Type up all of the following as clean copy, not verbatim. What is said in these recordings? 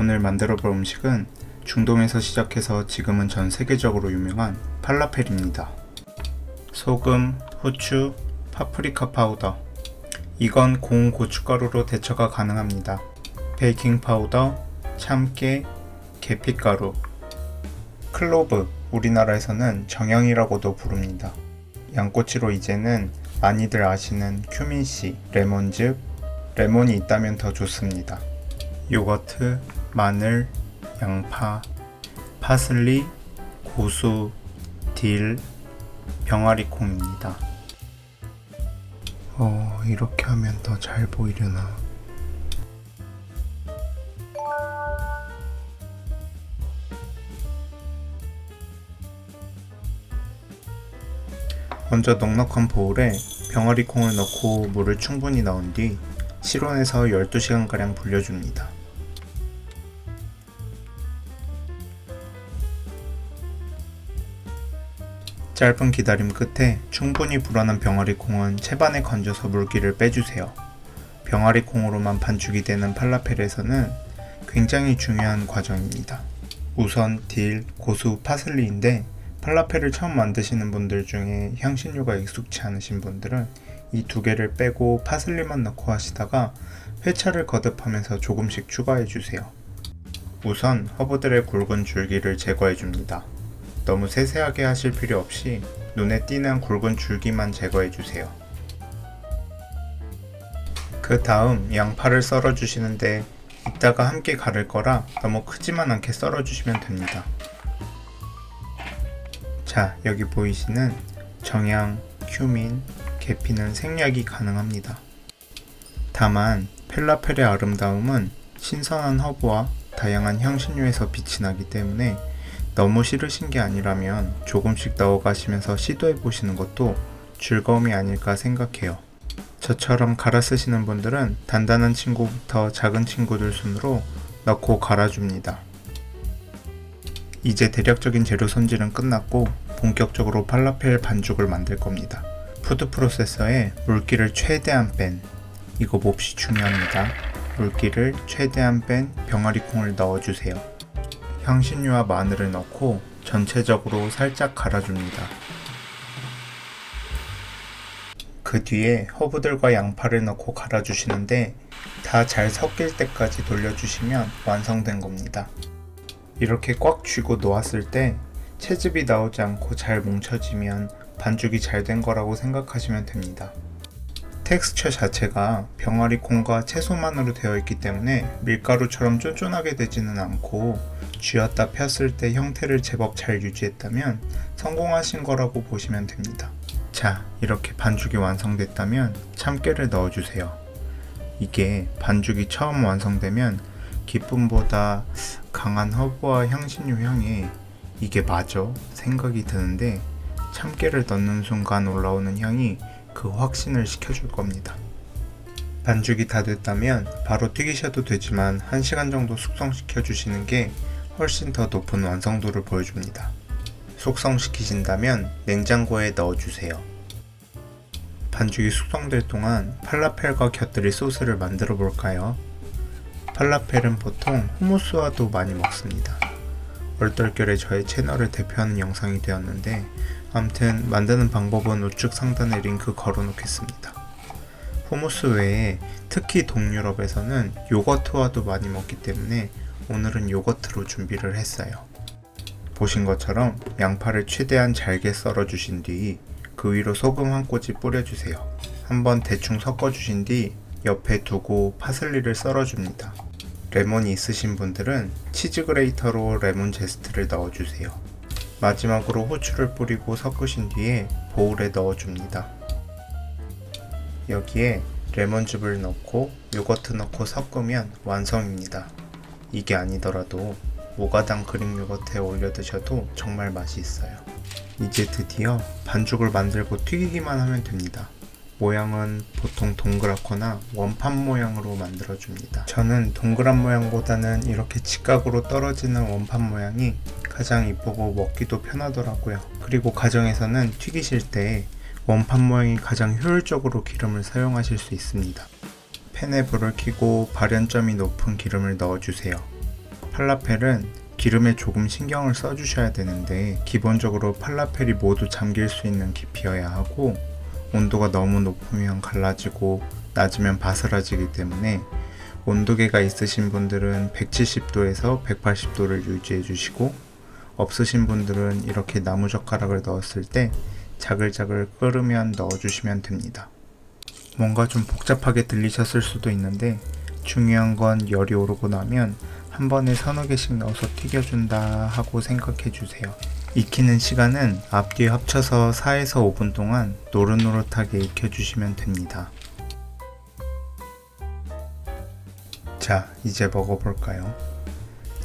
오늘 만들어 볼 음식은 중동에서 시작해서 지금은 전 세계적으로 유명한 팔라펠입니다. 소금, 후추, 파프리카 파우더. 이건 고운 고춧가루로 대처가 가능합니다. 베이킹 파우더, 참깨, 계피가루, 클로브, 우리나라에서는 정향이라고도 부릅니다. 양꼬치로 이제는 많이들 아시는 큐민씨, 레몬즙, 레몬이 있다면 더 좋습니다. 요거트, 마늘, 양파, 파슬리, 고수, 딜, 병아리콩입니다. 이렇게 하면 더 잘 보이려나? 먼저 넉넉한 보울에 병아리콩을 넣고 물을 충분히 넣은 뒤 실온에서 12시간가량 불려줍니다. 짧은 기다림 끝에 충분히 불어난 병아리콩은 채반에 건져서 물기를 빼주세요. 병아리콩으로만 반죽이 되는 팔라펠에서는 굉장히 중요한 과정입니다. 우선 딜, 고수, 파슬리인데 팔라펠을 처음 만드시는 분들 중에 향신료가 익숙치 않으신 분들은 이 두 개를 빼고 파슬리만 넣고 하시다가 회차를 거듭하면서 조금씩 추가해주세요. 우선 허브들의 굵은 줄기를 제거해줍니다. 너무 세세하게 하실 필요 없이 눈에 띄는 굵은 줄기만 제거해주세요. 그 다음 양파를 썰어주시는데 이따가 함께 가를 거라 너무 크지만 않게 썰어주시면 됩니다. 자, 여기 보이시는 정향, 큐민, 계피는 생략이 가능합니다. 다만 팔라펠의 아름다움은 신선한 허브와 다양한 향신료에서 빛이 나기 때문에 너무 싫으신 게 아니라면 조금씩 넣어가시면서 시도해보시는 것도 즐거움이 아닐까 생각해요. 저처럼 갈아 쓰시는 분들은 단단한 친구부터 작은 친구들 순으로 넣고 갈아줍니다. 이제 대략적인 재료 손질은 끝났고 본격적으로 팔라펠 반죽을 만들 겁니다. 푸드 프로세서에 물기를 최대한 뺀, 이거 몹시 중요합니다. 물기를 최대한 뺀 병아리콩을 넣어주세요. 향신료와 마늘을 넣고 전체적으로 살짝 갈아줍니다. 그 뒤에 허브들과 양파를 넣고 갈아주시는데 다 잘 섞일 때까지 돌려주시면 완성된 겁니다. 이렇게 꽉 쥐고 놓았을 때 채즙이 나오지 않고 잘 뭉쳐지면 반죽이 잘 된 거라고 생각하시면 됩니다. 텍스처 자체가 병아리콩과 채소만으로 되어 있기 때문에 밀가루처럼 쫀쫀하게 되지는 않고 쥐었다 폈을 때 형태를 제법 잘 유지했다면 성공하신 거라고 보시면 됩니다. 자, 이렇게 반죽이 완성됐다면 참깨를 넣어주세요. 이게 반죽이 처음 완성되면 기쁨보다 강한 허브와 향신료 향에 이게 맞아? 생각이 드는데 참깨를 넣는 순간 올라오는 향이 그 확신을 시켜줄 겁니다. 반죽이 다 됐다면 바로 튀기셔도 되지만 1시간 정도 숙성시켜 주시는 게 훨씬 더 높은 완성도를 보여줍니다. 숙성시키신다면 냉장고에 넣어주세요. 반죽이 숙성될 동안 팔라펠과 곁들일 소스를 만들어 볼까요? 팔라펠은 보통 후무스와도 많이 먹습니다. 얼떨결에 저의 채널을 대표하는 영상이 되었는데 암튼 만드는 방법은 우측 상단에 링크 걸어 놓겠습니다. 후무스 외에 특히 동유럽에서는 요거트와도 많이 먹기 때문에 오늘은 요거트로 준비를 했어요. 보신 것처럼 양파를 최대한 잘게 썰어 주신 뒤 그 위로 소금 한 꼬집 뿌려주세요. 한번 대충 섞어 주신 뒤 옆에 두고 파슬리를 썰어 줍니다. 레몬이 있으신 분들은 치즈 그레이터로 레몬 제스트를 넣어주세요. 마지막으로 후추를 뿌리고 섞으신 뒤에 보울에 넣어줍니다. 여기에 레몬즙을 넣고 요거트 넣고 섞으면 완성입니다. 이게 아니더라도 모가당 그릭 요거트에 올려 드셔도 정말 맛이 있어요. 이제 드디어 반죽을 만들고 튀기기만 하면 됩니다. 모양은 보통 동그랗거나 원판 모양으로 만들어줍니다. 저는 동그란 모양보다는 이렇게 직각으로 떨어지는 원판 모양이 가장 이쁘고 먹기도 편하더라고요. 그리고 가정에서는 튀기실 때 원판 모양이 가장 효율적으로 기름을 사용하실 수 있습니다. 팬에 불을 켜고 발연점이 높은 기름을 넣어주세요. 팔라펠은 기름에 조금 신경을 써주셔야 되는데 기본적으로 팔라펠이 모두 잠길 수 있는 깊이여야 하고 온도가 너무 높으면 갈라지고 낮으면 바스라지기 때문에 온도계가 있으신 분들은 170도에서 180도를 유지해 주시고 없으신 분들은 이렇게 나무젓가락을 넣었을 때 자글자글 끓으면 넣어주시면 됩니다. 뭔가 좀 복잡하게 들리셨을 수도 있는데 중요한 건 열이 오르고 나면 한 번에 서너 개씩 넣어서 튀겨준다 하고 생각해 주세요. 익히는 시간은 앞뒤 합쳐서 4에서 5분 동안 노릇노릇하게 익혀주시면 됩니다. 자, 이제 먹어볼까요?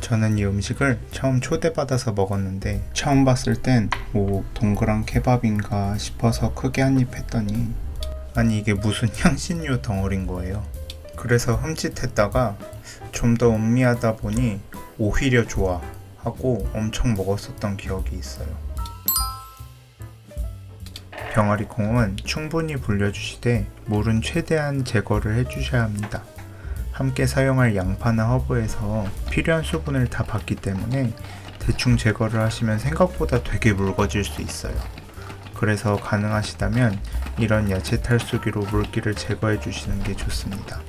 저는 이 음식을 처음 초대받아서 먹었는데 처음 봤을 땐 동그란 케밥인가 싶어서 크게 한 입 했더니 아니 이게 무슨 향신료 덩어리인 거예요. 그래서 흠칫했다가 좀 더 음미하다 보니 오히려 좋아 하고 엄청 먹었었던 기억이 있어요. 병아리콩은 충분히 불려주시되 물은 최대한 제거를 해주셔야 합니다. 함께 사용할 양파나 허브에서 필요한 수분을 다 받기 때문에 대충 제거를 하시면 생각보다 되게 묽어질 수 있어요. 그래서 가능하시다면 이런 야채 탈수기로 물기를 제거해 주시는 게 좋습니다.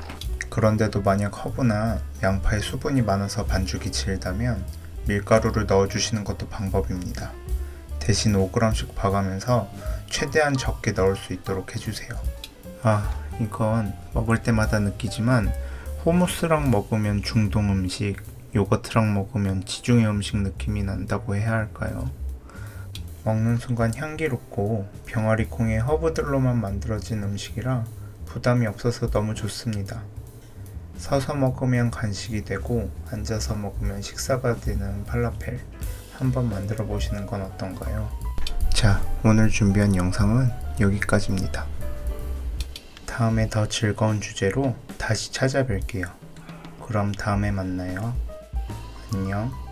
그런데도 만약 허브나 양파에 수분이 많아서 반죽이 질다면 밀가루를 넣어 주시는 것도 방법입니다. 대신 5g씩 봐가면서 최대한 적게 넣을 수 있도록 해주세요. 이건 먹을 때마다 느끼지만 호무스랑 먹으면 중동 음식, 요거트랑 먹으면 지중해 음식 느낌이 난다고 해야 할까요? 먹는 순간 향기롭고 병아리콩의 허브들로만 만들어진 음식이라 부담이 없어서 너무 좋습니다. 서서 먹으면 간식이 되고 앉아서 먹으면 식사가 되는 팔라펠 한번 만들어 보시는 건 어떤가요? 자, 오늘 준비한 영상은 여기까지입니다. 다음에 더 즐거운 주제로 다시 찾아뵐게요. 그럼 다음에 만나요. 안녕.